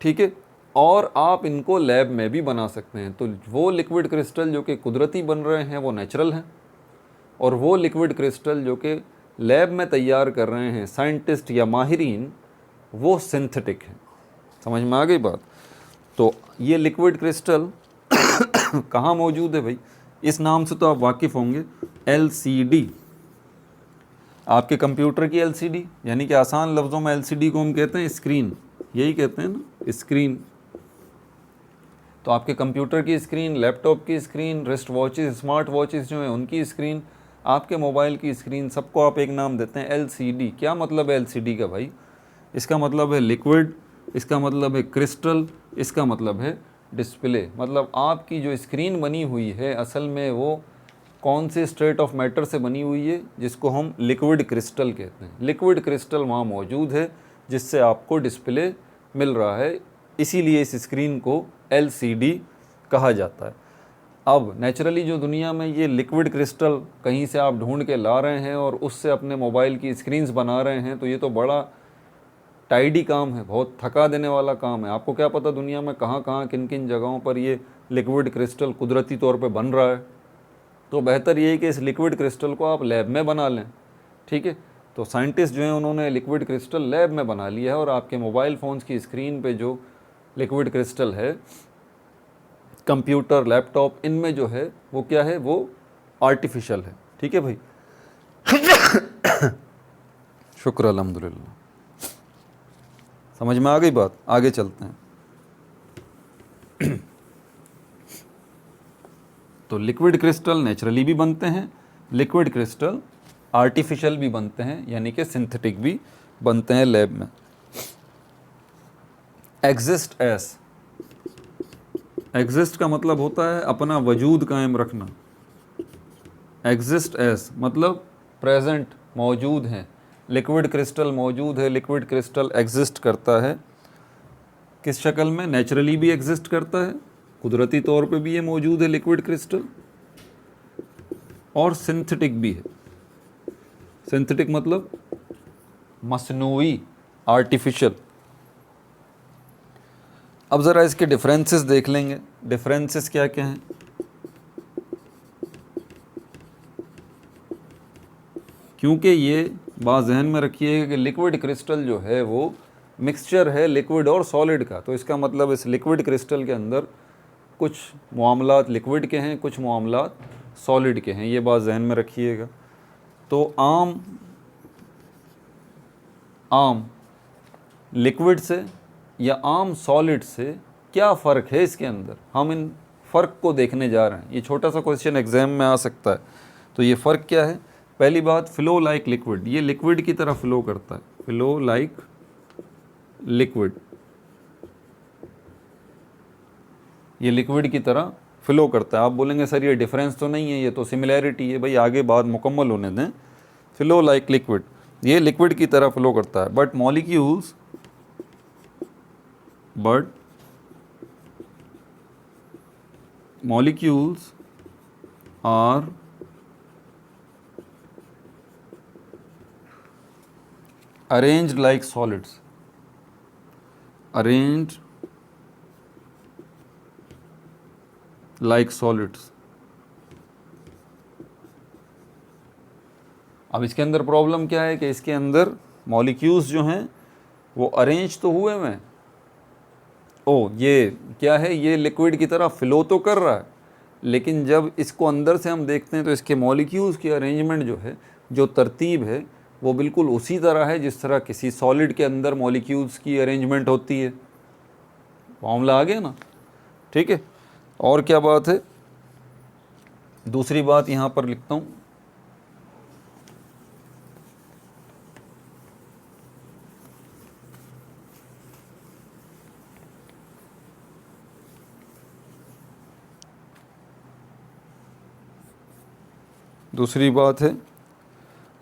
ठीक है। और आप इनको लैब में भी बना सकते हैं। तो वो लिक्विड क्रिस्टल जो कि कुदरती बन रहे हैं वो नेचुरल हैं, और वो लिक्विड क्रिस्टल जो कि लैब में तैयार कर रहे हैं साइंटिस्ट या माहिरीन, वो सिंथेटिक हैं। समझ में आ गई बात। तो ये लिक्विड क्रिस्टल कहाँ मौजूद है भाई, इस नाम से तो आप वाकिफ़ होंगे, LCD, आपके कंप्यूटर की LCD, यानी कि आसान लफ्ज़ों में LCD को हम कहते हैं स्क्रीन, यही कहते हैं ना, स्क्रीन। तो आपके कंप्यूटर की स्क्रीन, लैपटॉप की screen, wrist watches, smart watches जो हैं उनकी स्क्रीन, आपके मोबाइल की स्क्रीन, सबको आप एक नाम देते हैं LCD। क्या मतलब है LCD का भाई? इसका मतलब है लिक्विड, इसका मतलब है क्रिस्टल, इसका मतलब है डिस्प्ले। मतलब आपकी जो स्क्रीन बनी हुई है असल में वो कौन से स्टेट ऑफ मैटर से बनी हुई है, जिसको हम लिक्विड क्रिस्टल कहते हैं। लिक्विड क्रिस्टल वहाँ मौजूद है जिससे आपको डिस्प्ले मिल रहा है, इसीलिए इस स्क्रीन को LCD कहा जाता है। अब नेचुरली जो दुनिया में ये लिक्विड क्रिस्टल कहीं से आप ढूंढ के ला रहे हैं और उससे अपने मोबाइल की स्क्रीन्स बना रहे हैं, तो ये तो बड़ा टाइडी काम है, बहुत थका देने वाला काम है। आपको क्या पता दुनिया में कहाँ कहाँ किन किन जगहों पर ये लिक्विड क्रिस्टल कुदरती तौर पे बन रहा है। तो बेहतर ये है कि इस लिक्विड क्रिस्टल को आप लैब में बना लें, ठीक है। तो साइंटिस्ट जो हैं उन्होंने लिक्विड क्रिस्टल लैब में बना लिया है, और आपके मोबाइल फ़ोन्स की स्क्रीन पे जो लिक्विड क्रिस्टल है, कंप्यूटर, लैपटॉप, इनमें जो है वो क्या है, वो आर्टिफिशियल है, ठीक है भाई। शुक्र अल्हम्दुलिल्लाह, समझ में आ गई बात। आगे चलते हैं। तो लिक्विड क्रिस्टल नेचुरली भी बनते हैं, लिक्विड क्रिस्टल आर्टिफिशियल भी बनते हैं, यानी कि सिंथेटिक भी बनते हैं लैब में। एग्जिस्ट एस, एग्जिस्ट का मतलब होता है अपना वजूद कायम रखना। एग्जिस्ट एस मतलब प्रेजेंट, मौजूद हैं। लिक्विड क्रिस्टल मौजूद है, लिक्विड क्रिस्टल एग्जिस्ट करता है। किस शक्ल में? नेचुरली भी एग्जिस्ट करता है, कुदरती तौर पे भी ये मौजूद है लिक्विड क्रिस्टल, और सिंथेटिक भी है। सिंथेटिक मतलब मसनूई, आर्टिफिशियल। अब ज़रा इसके डिफरेंसेस देख लेंगे। डिफरेंसेस क्या क्या हैं? क्योंकि ये बात जहन में रखिएगा कि लिक्विड क्रिस्टल जो है वो मिक्सचर है लिक्विड और सॉलिड का। तो इसका मतलब इस लिक्विड क्रिस्टल के अंदर कुछ मामलात लिक्विड के हैं, कुछ मामलात सॉलिड के हैं, ये बात जहन में रखिएगा। तो आम लिक्विड से या आम सॉलिड से क्या फ़र्क है इसके अंदर, हम इन फ़र्क को देखने जा रहे हैं। ये छोटा सा क्वेश्चन एग्जाम में आ सकता है। तो ये फ़र्क क्या है? पहली बात, फ्लो लाइक लिक्विड, ये लिक्विड की तरह फ्लो करता है, फ्लो लाइक लिक्विड, ये लिक्विड की तरह फ्लो करता है। आप बोलेंगे सर ये डिफरेंस तो नहीं है, ये तो सिमिलैरिटी है। भाई आगे बात मुकम्मल होने दें। फ्लो लाइक लिक्विड, ये लिक्विड की तरह फ्लो करता है, but molecules are arranged like solids, arranged like solids। अब इसके अंदर प्रॉब्लम क्या है कि इसके अंदर मॉलिक्यूल्स जो हैं वो अरेंज तो हुए हैं। ये क्या है, ये लिक्विड की तरह फ्लो तो कर रहा है, लेकिन जब इसको अंदर से हम देखते हैं तो इसके मॉलिक्यूल्स की अरेंजमेंट जो है, जो तरतीब है, वो बिल्कुल उसी तरह है जिस तरह किसी सॉलिड के अंदर मॉलिक्यूल्स की अरेंजमेंट होती है। मामला आ गया ना, ठीक है। और क्या बात है, दूसरी बात यहाँ पर लिखता हूँ, दूसरी बात है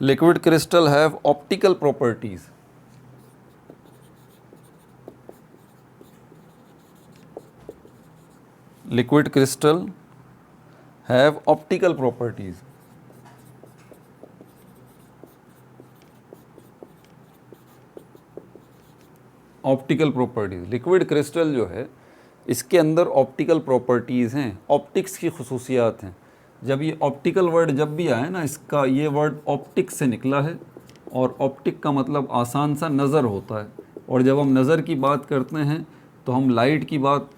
liquid crystal have optical properties. Liquid crystal have optical properties. Optical properties, liquid crystal जो है इसके अंदर ऑप्टिकल प्रॉपर्टीज़ हैं, ऑप्टिक्स की खसूसियात हैं। जब ये ऑप्टिकल वर्ड जब भी आए ना, इसका ये वर्ड ऑप्टिक्स से निकला है, और ऑप्टिक का मतलब आसान सा नज़र होता है। और जब हम नज़र की बात करते हैं तो हम लाइट की बात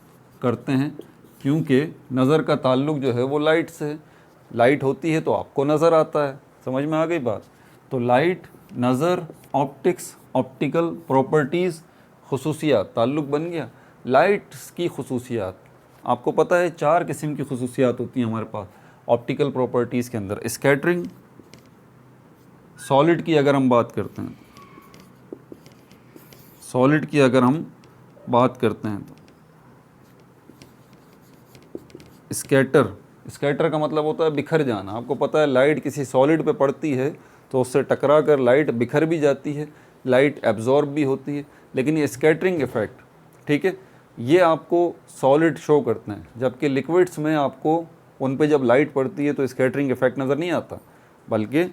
करते हैं, क्योंकि नज़र का ताल्लुक जो है वो लाइट से है। लाइट होती है तो आपको नज़र आता है। समझ में आ गई बात? तो लाइट, नज़र, ऑप्टिक्स, ऑप्टिकल प्रॉपर्टीज़, खसूसियात, ताल्लुक बन गया। लाइट्स की खसूसियात, आपको पता है 4 किस्म की खसूसियात होती हैं हमारे पास ऑप्टिकल प्रॉपर्टीज़ के अंदर। स्कैटरिंग, सॉलिड की अगर हम बात करते हैं, सॉलिड की अगर हम बात करते हैं तो स्कैटर, स्कैटर का मतलब होता है बिखर जाना। आपको पता है लाइट किसी सॉलिड पे पड़ती है तो उससे टकरा कर लाइट बिखर भी जाती है, लाइट एब्जॉर्ब भी होती है। लेकिन ये स्कैटरिंग इफ़ेक्ट, ठीक है, ये आपको सॉलिड शो करते हैं, जबकि लिक्विड्स में आपको उन पे जब लाइट पड़ती है तो स्कैटरिंग इफ़ेक्ट नज़र नहीं आता। बल्कि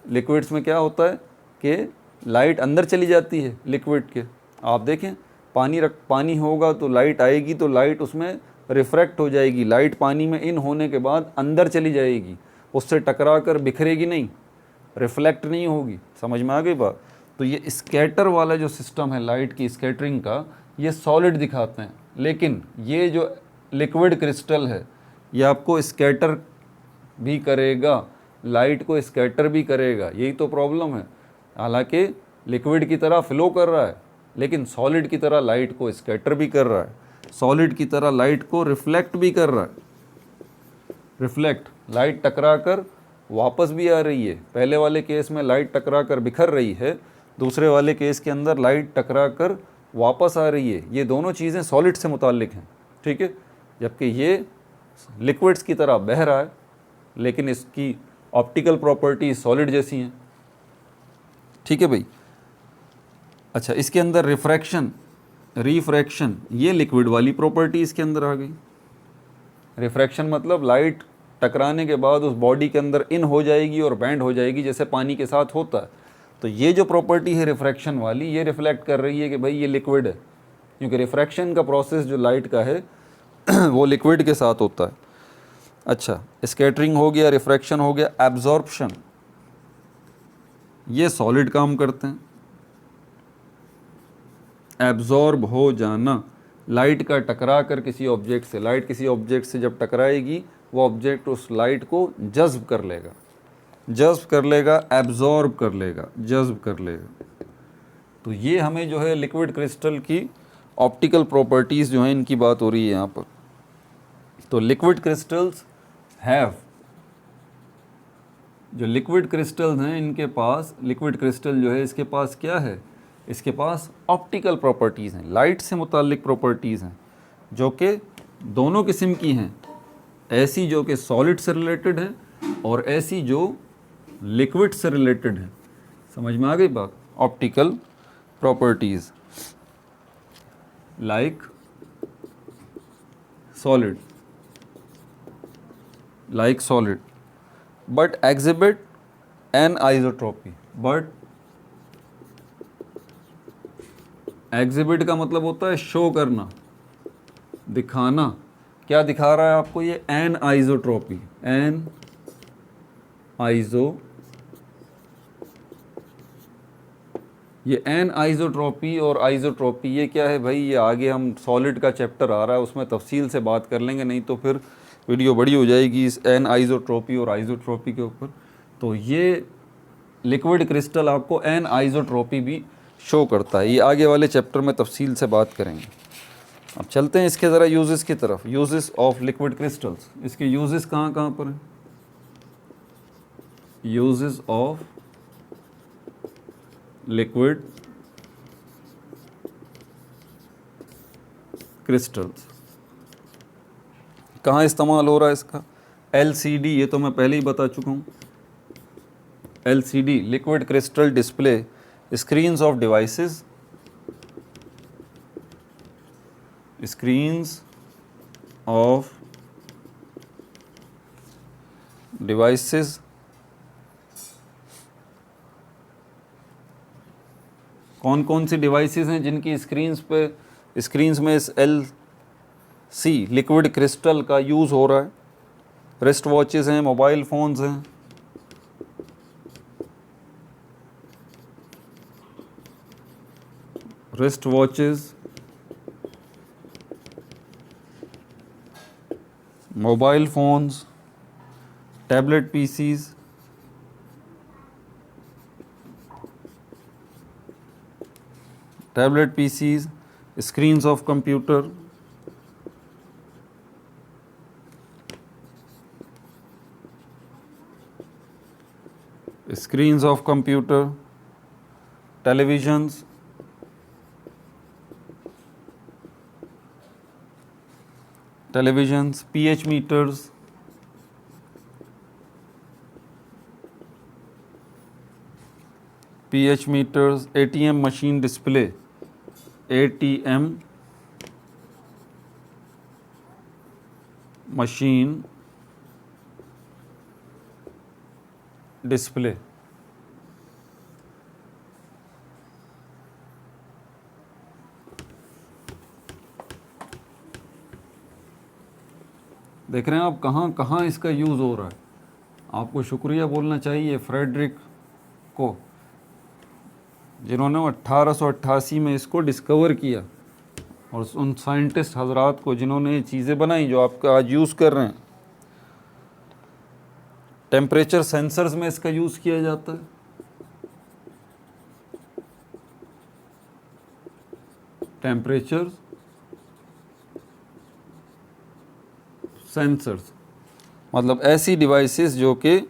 लिक्विड्स में क्या होता है कि लाइट अंदर चली जाती है लिक्विड के। आप देखें पानी होगा तो लाइट आएगी, तो लाइट उसमें रिफ्रैक्ट हो जाएगी, लाइट पानी में इन होने के बाद अंदर चली जाएगी, उससे टकरा कर बिखरेगी नहीं, रिफ्लेक्ट नहीं होगी। समझ में आ गई बात? तो ये स्कैटर वाला जो सिस्टम है लाइट की स्कैटरिंग का, ये सॉलिड दिखाते हैं। लेकिन ये जो लिक्विड क्रिस्टल है ये आपको स्कैटर भी करेगा, लाइट को स्कैटर भी करेगा। यही तो प्रॉब्लम है। हालांकि लिक्विड की तरह फ्लो कर रहा है, लेकिन सॉलिड की तरह लाइट को स्कैटर भी कर रहा है, सॉलिड की तरह लाइट को रिफ्लेक्ट भी कर रहा है। रिफ्लेक्ट, लाइट टकरा कर वापस भी आ रही है। पहले वाले केस में लाइट टकरा कर बिखर रही है, दूसरे वाले केस के अंदर लाइट टकरा कर वापस आ रही है। ये दोनों चीज़ें सॉलिड से मुताल्लिक हैं, ठीक है। जबकि ये लिक्विड्स की तरह बह रहा है, लेकिन इसकी ऑप्टिकल प्रॉपर्टीज सॉलिड जैसी हैं, ठीक है भाई। अच्छा, इसके अंदर रिफ्रैक्शन, रिफ्रैक्शन, ये लिक्विड वाली प्रॉपर्टी इसके अंदर आ गई। रिफ्रैक्शन मतलब लाइट टकराने के बाद उस बॉडी के अंदर इन हो जाएगी और बैंड हो जाएगी, जैसे पानी के साथ होता है। तो ये जो प्रॉपर्टी है रिफ्रैक्शन वाली, ये रिफ्लेक्ट कर रही है कि भाई ये लिक्विड है, क्योंकि रिफ्रैक्शन का प्रोसेस जो लाइट का है वो लिक्विड के साथ होता है। अच्छा, स्कैटरिंग हो गया, रिफ्रैक्शन हो गया। एब्जॉर्प्शन, ये सॉलिड काम करते हैं। एब्जॉर्ब हो जाना, लाइट का टकरा कर किसी ऑब्जेक्ट से, लाइट किसी ऑब्जेक्ट से जब टकराएगी वो ऑब्जेक्ट उस लाइट को जज्ब कर लेगा, जज्ब कर लेगा, एब्जॉर्ब कर लेगा, जज्ब कर लेगा। तो ये हमें जो है लिक्विड क्रिस्टल की ऑप्टिकल प्रॉपर्टीज़ जो हैं इनकी बात हो रही है यहाँ पर। तो लिक्विड क्रिस्टल्स हैव, जो लिक्विड क्रिस्टल्स हैं इनके पास, लिक्विड क्रिस्टल जो है इसके पास क्या है, इसके पास ऑप्टिकल प्रॉपर्टीज़ हैं, लाइट से मुताल्लिक प्रॉपर्टीज़ हैं, जो कि दोनों किस्म की हैं। ऐसी जो कि सॉलिड से रिलेटेड है और ऐसी जो लिक्विड से रिलेटेड है। समझ में आ गई बात? Optical properties like solid, like solid, but exhibit anisotropy. But exhibit का मतलब होता है शो करना, दिखाना। क्या दिखा रहा है आपको ये? एन आइसोट्रॉपी, एन आइसो, ये एन आइसोट्रॉपी और आइसोट्रॉपी ये क्या है भाई? ये आगे हम सॉलिड का चैप्टर आ रहा है उसमें तफसील से बात कर लेंगे, नहीं तो फिर वीडियो बड़ी हो जाएगी इस एन आइसोट्रॉपी और आइसोट्रॉपी के ऊपर। तो ये लिक्विड क्रिस्टल आपको एन आइसोट्रॉपी भी शो करता है, ये आगे वाले चैप्टर में तफसील से बात करेंगे। अब चलते हैं इसके ज़रा यूजेस की तरफ। यूजेस ऑफ लिक्विड क्रिस्टल्स, इसके यूजेस कहाँ कहाँ पर हैं? यूजेस ऑफ लिक्विड क्रिस्टल्स, कहाँ इस्तेमाल हो रहा है इसका? LCD, ये तो मैं पहले ही बता चुका हूँ। LCD, liquid crystal display screens of devices, screens of devices कौन कौन सी डिवाइसेस हैं जिनकी स्क्रीन्स में इस LC लिक्विड क्रिस्टल का यूज़ हो रहा है? रिस्ट वॉचेस हैं, मोबाइल फ़ोन्स हैं, wrist watches, mobile phones, tablet PCs, screens of computer, televisions, pH meters, ATM machine display, ATM machine display, देख रहे हैं आप कहाँ कहाँ इसका यूज़ हो रहा है। आपको शुक्रिया बोलना चाहिए फ्रेडरिक को, जिन्होंने 1888 में इसको डिस्कवर किया, और उन साइंटिस्ट हजरात को जिन्होंने ये चीज़ें बनाई जो आप आज यूज़ कर रहे हैं। टेम्परेचर सेंसर्स में इसका यूज़ किया जाता है। टेम्परेचर सेंसर्स मतलब ऐसी डिवाइसेस जो कि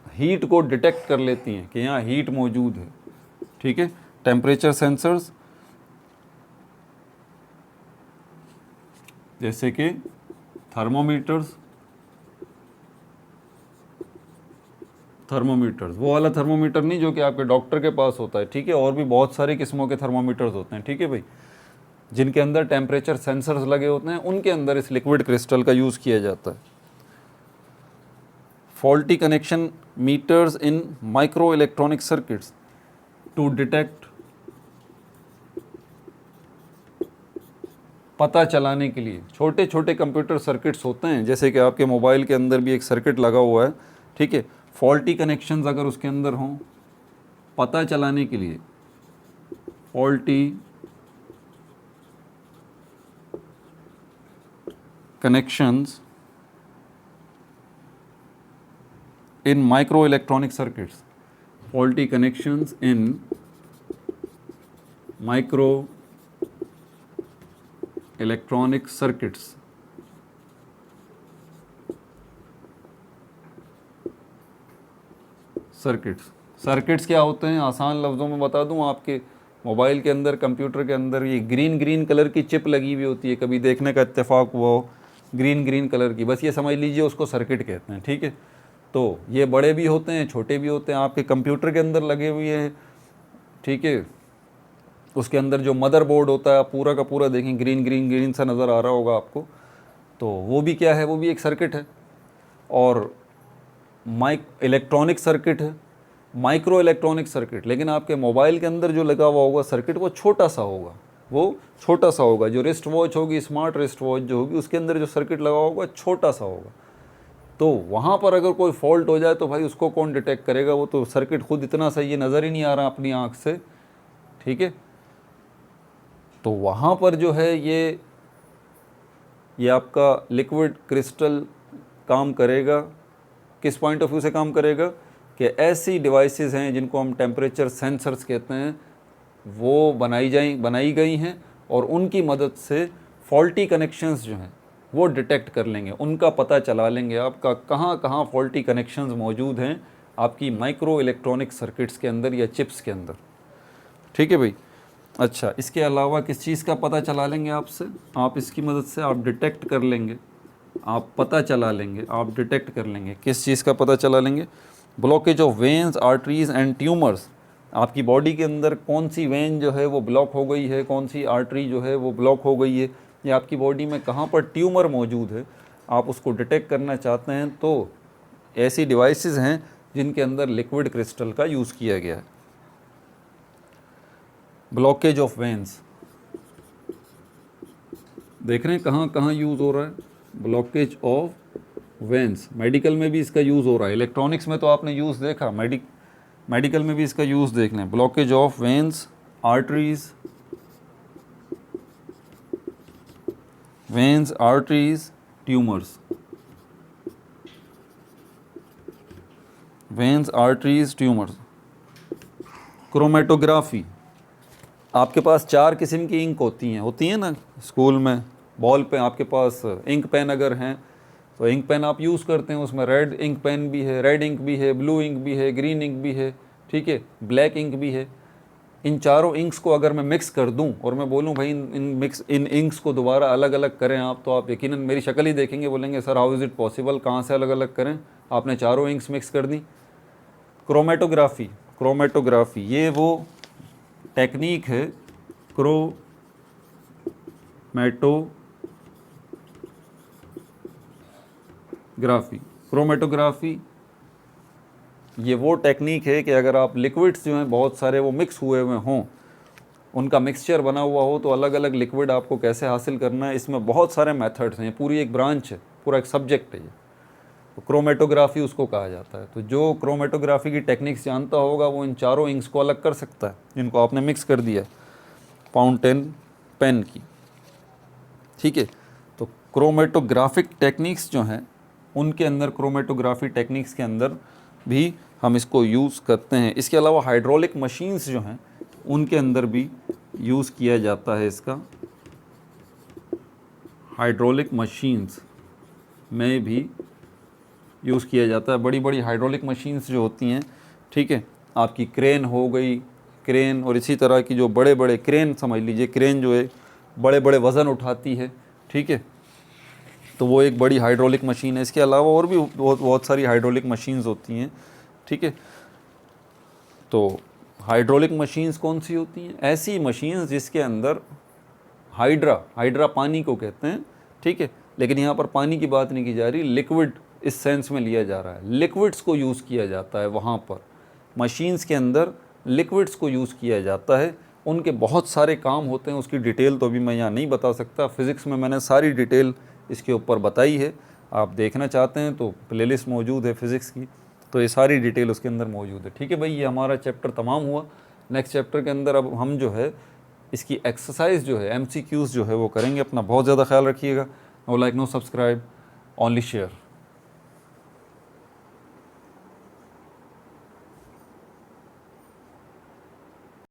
हीट को डिटेक्ट कर लेती हैं कि यहाँ हीट मौजूद है। ठीक है, टेम्परेचर सेंसर्स जैसे कि थर्मोमीटर्स, वो वाला थर्मोमीटर नहीं जो कि आपके डॉक्टर के पास होता है। ठीक है, और भी बहुत सारी किस्मों के थर्मोमीटर्स होते हैं। ठीक है भाई, जिनके अंदर टेम्परेचर सेंसर्स लगे होते हैं, उनके अंदर इस लिक्विड क्रिस्टल का यूज़ किया जाता है। Faulty connection meters in micro electronic circuits to detect, पता चलाने के लिए छोटे छोटे कंप्यूटर सर्किट्स होते हैं, जैसे कि आपके मोबाइल के अंदर भी एक सर्किट लगा हुआ है। ठीक है, फॉल्टी कनेक्शंस अगर उसके अंदर हों, पता चलाने के लिए faulty connections in microelectronic circuits, faulty connections in microelectronic circuits, circuits क्या होते हैं, आसान लफ्ज़ों में बता दूं। आपके मोबाइल के अंदर, कंप्यूटर के अंदर ये ग्रीन कलर की चिप लगी हुई होती है, कभी देखने का इत्तेफाक हुआ हो, ग्रीन कलर की, बस ये समझ लीजिए उसको सर्किट कहते हैं। ठीक है, तो ये बड़े भी होते हैं, छोटे भी होते हैं, आपके कंप्यूटर के अंदर लगे हुए हैं। ठीक है, उसके अंदर जो मदरबोर्ड होता है पूरा का पूरा देखें ग्रीन सा नज़र आ रहा होगा आपको, तो वो भी क्या है, वो भी एक सर्किट है। और इलेक्ट्रॉनिक सर्किट है, माइक्रो इलेक्ट्रॉनिक सर्किट। लेकिन आपके मोबाइल के अंदर जो लगा हुआ होगा सर्किट, वो छोटा सा होगा, जो रिस्ट वॉच होगी, स्मार्ट रिस्ट वॉच जो होगी, उसके अंदर जो सर्किट लगा होगा छोटा सा होगा। तो वहाँ पर अगर कोई फॉल्ट हो जाए तो भाई उसको कौन डिटेक्ट करेगा, वो तो सर्किट खुद इतना सही है, नज़र ही नहीं आ रहा अपनी आँख से। ठीक है, तो वहाँ पर जो है ये आपका लिक्विड क्रिस्टल काम करेगा। किस पॉइंट ऑफ व्यू से काम करेगा कि ऐसी डिवाइसेस हैं जिनको हम टेम्परेचर सेंसर्स कहते हैं, वो बनाई गई हैं, और उनकी मदद से फॉल्टी कनेक्शंस जो हैं वो डिटेक्ट कर लेंगे, उनका पता चला लेंगे आपका कहाँ कहाँ फॉल्टी कनेक्शंस मौजूद हैं आपकी माइक्रो इलेक्ट्रॉनिक सर्किट्स के अंदर या चिप्स के अंदर। ठीक है भाई, अच्छा, इसके अलावा किस चीज़ का पता चला लेंगे आपसे, आप इसकी मदद से आप डिटेक्ट कर लेंगे, आप पता चला लेंगे, आप डिटेक्ट कर लेंगे। किस चीज़ का पता चला लेंगे? Blockage of veins, arteries and tumours. आपकी बॉडी के अंदर कौन सी वेन जो है वो ब्लॉक हो गई है, कौन सी आर्टरी जो है वो ब्लॉक हो गई है, या आपकी बॉडी में कहाँ पर ट्यूमर मौजूद है, आप उसको डिटेक्ट करना चाहते हैं तो ऐसी डिवाइसेस हैं जिनके अंदर लिक्विड क्रिस्टल का यूज़ किया गया है। ब्लॉकेज ऑफ वेंस, देख रहे हैं कहाँ कहाँ यूज़ हो रहा है, ब्लॉकेज ऑफ वेंस। मेडिकल में भी इसका यूज़ हो रहा है, इलेक्ट्रॉनिक्स में तो आपने यूज़ देखा, मेडिकल में भी इसका यूज़ देख लें। Blockage of veins, arteries, veins, arteries, tumours, veins, arteries, tumours. Chromatography, आपके पास 4 किस्म की इंक होती हैं ना स्कूल में, बॉल पे आपके पास इंक पेन अगर हैं तो इंक पेन आप यूज़ करते हैं, उसमें रेड इंक पेन भी है, रेड इंक भी है, ब्लू इंक भी है, ग्रीन इंक भी है, ठीक है, ब्लैक इंक भी है। इन चारों इंक्स को अगर मैं मिक्स कर दूं और मैं बोलूं भाई इन इंक्स को दोबारा अलग अलग करें आप, तो आप यकीनन मेरी शक्ल ही देखेंगे, बोलेंगे sir how is it possible, कहाँ से अलग अलग करें, आपने चारों इंक्स मिक्स कर दी। क्रोमेटोग्राफी, क्रोमेटोग्राफी ये वो टेक्निक है, क्रोमेटोग्राफी ये वो टेक्निक है कि अगर आप लिक्विड्स जो हैं बहुत सारे वो मिक्स हुए हुए हों, उनका मिक्सचर बना हुआ हो, तो अलग अलग लिक्विड आपको कैसे हासिल करना है, इसमें बहुत सारे मेथड्स हैं, पूरी एक ब्रांच है, पूरा एक सब्जेक्ट है ये, तो क्रोमेटोग्राफी उसको कहा जाता है। तो जो क्रोमेटोग्राफी की टेक्निक्स जानता होगा वो इन चारों इंक्स को अलग कर सकता है जिनको आपने मिक्स कर दिया फाउंटेन पेन की, ठीक है। तो क्रोमेटोग्राफिक टेक्निक्स जो हैं उनके अंदर, क्रोमेटोग्राफी टेक्निक्स के अंदर भी हम इसको यूज़ करते हैं। इसके अलावा हाइड्रोलिक मशीन्स जो हैं उनके अंदर भी यूज़ किया जाता है इसका, हाइड्रोलिक मशीन्स में भी यूज़ किया जाता है। बड़ी बड़ी हाइड्रोलिक मशीन्स जो होती हैं, ठीक है, आपकी क्रेन हो गई, क्रेन और इसी तरह की जो बड़े बड़े क्रेन, समझ लीजिए क्रेन जो है बड़े बड़े वज़न उठाती है, ठीक है, तो वो एक बड़ी हाइड्रोलिक मशीन है। इसके अलावा और भी बहुत सारी हाइड्रोलिक मशीन्स होती हैं, ठीक है। तो हाइड्रोलिक मशीन्स कौन सी होती हैं? ऐसी मशीन्स जिसके अंदर हाइड्रा पानी को कहते हैं, ठीक है, लेकिन यहाँ पर पानी की बात नहीं की जा रही, लिक्विड इस सेंस में लिया जा रहा है, लिक्विड्स को यूज़ किया जाता है वहाँ पर, मशीन्स के अंदर लिक्विड्स को यूज़ किया जाता है। उनके बहुत सारे काम होते हैं, उसकी डिटेल तो अभी मैं यहाँ नहीं बता सकता, फ़िज़िक्स में मैंने सारी डिटेल इसके ऊपर बताई है, आप देखना चाहते हैं तो प्लेलिस्ट मौजूद है फ़िज़िक्स की, तो ये सारी डिटेल उसके अंदर मौजूद है, ठीक है भाई। ये हमारा चैप्टर तमाम हुआ। नेक्स्ट चैप्टर के अंदर अब हम जो है इसकी एक्सरसाइज जो है, MCQs जो है वो करेंगे। अपना बहुत ज़्यादा ख्याल रखिएगा। No like, no subscribe, only share.